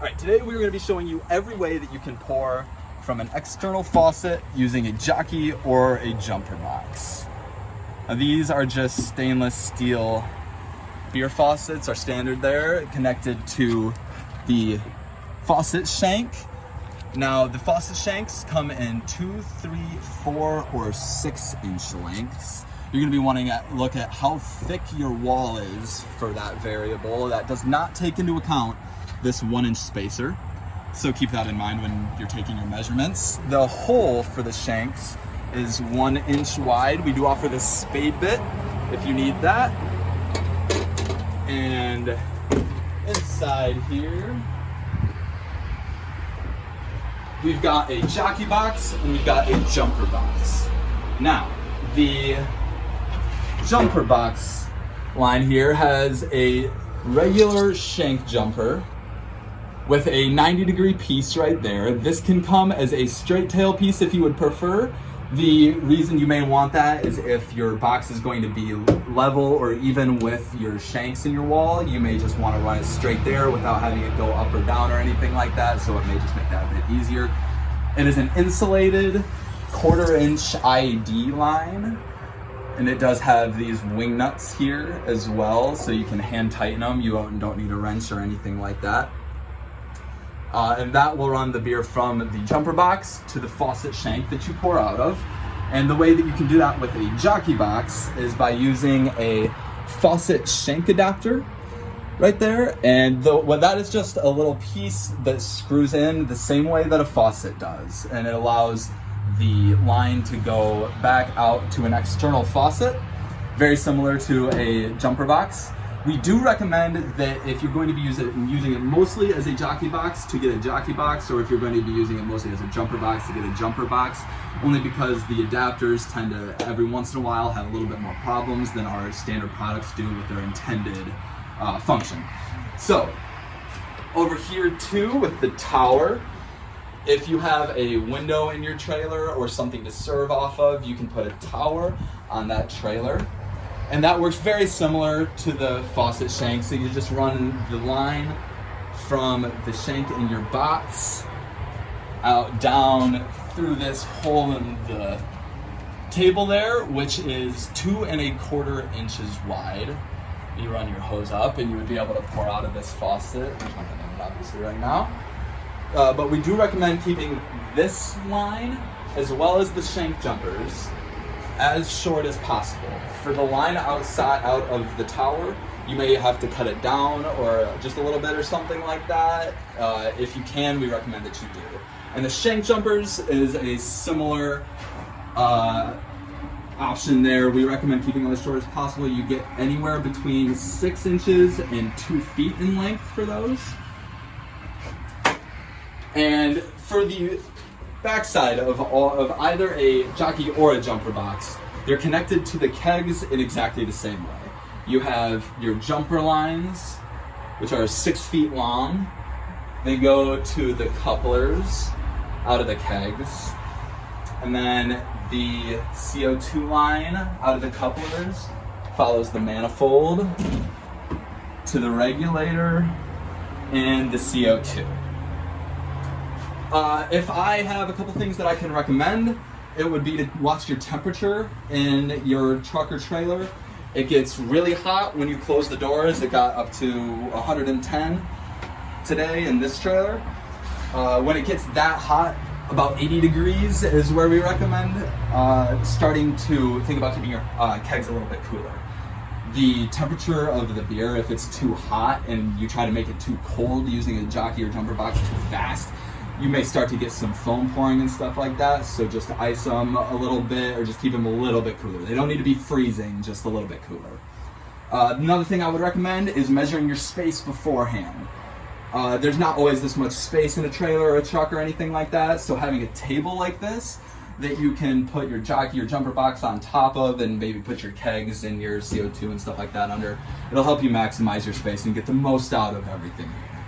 All right, today we're going to be showing you every way that you can pour from an external faucet using a Jockey or a jumper box. Now, these are just stainless steel beer faucets, are standard there, connected to the faucet shank. Now, the faucet shanks come in 2, 3, 4, or 6 inch lengths. You're going to be wanting to look at how thick your wall is for that variable. That does not take into account this 1 inch spacer. So keep that in mind when you're taking your measurements. The hole for the shanks is 1 inch wide. We do offer this Spade bit if you need that. And inside here, we've got a Jockey box and we've got a jumper box. Now, the jumper box line here has a regular shank jumper with a 90-degree piece right there. This can come as a straight tail piece if you would prefer. The reason you may want that is if your box is going to be level or even with your shanks in your wall, you may just want to run it straight there without having it go up or down or anything like that, so it may just make that a bit easier. It is an insulated 1/4 inch IED line, and it does have these wing nuts here as well, so you can hand tighten them. You don't need a wrench or anything like that. And that will run the beer from the jumper box to the faucet shank that you pour out of. And the way that you can do that with a Jockey box is by using a faucet shank adapter right there. And that is just a little piece that screws in the same way that a faucet does. And it allows the line to go back out to an external faucet, very similar to a jumper box. We do recommend that if you're going to be using it mostly as a Jockey box, to get a Jockey box, or if you're going to be using it mostly as a jumper box, to get a jumper box, only because the adapters tend to, every once in a while, have a little bit more problems than our standard products do with their intended function. So, over here too, with the tower, if you have a window in your trailer or something to serve off of, you can put a tower on that trailer. And that works very similar to the faucet shank. So you just run the line from the shank in your box out down through this hole in the table there, which is 2 1/4 inches wide. You run your hose up and you would be able to pour out of this faucet. There's nothing in it obviously right now. But we do recommend keeping this line as well as the shank jumpers as short as possible. For the line out of the tower, you may have to cut it down or just a little bit or something like that. If you can, we recommend that you do. And the shank jumpers is a similar option there. We recommend keeping them as short as possible. You get anywhere between 6 inches and 2 feet in length for those. And for the backside of either a Jockey or a jumper box, they're connected to the kegs in exactly the same way. You have your jumper lines, which are 6 feet long. They go to the couplers out of the kegs. And then the CO2 line out of the couplers follows the manifold to the regulator and the CO2. If I have a couple things that I can recommend, it would be to watch your temperature in your truck or trailer. It gets really hot when you close the doors. It got up to 110 today in this trailer. When it gets that hot, about 80 degrees is where we recommend starting to think about keeping your kegs a little bit cooler. The temperature of the beer, if it's too hot and you try to make it too cold using a Jockey or jumper box too fast, you may start to get some foam pouring and stuff like that, so just ice them a little bit or just keep them a little bit cooler. They don't need to be freezing, just a little bit cooler. Another thing I would recommend is measuring your space beforehand. There's not always this much space in a trailer or a truck or anything like that, so having a table like this that you can put your Jockey or jumper box on top of and maybe put your kegs and your CO2 and stuff like that under, it'll help you maximize your space and get the most out of everything here.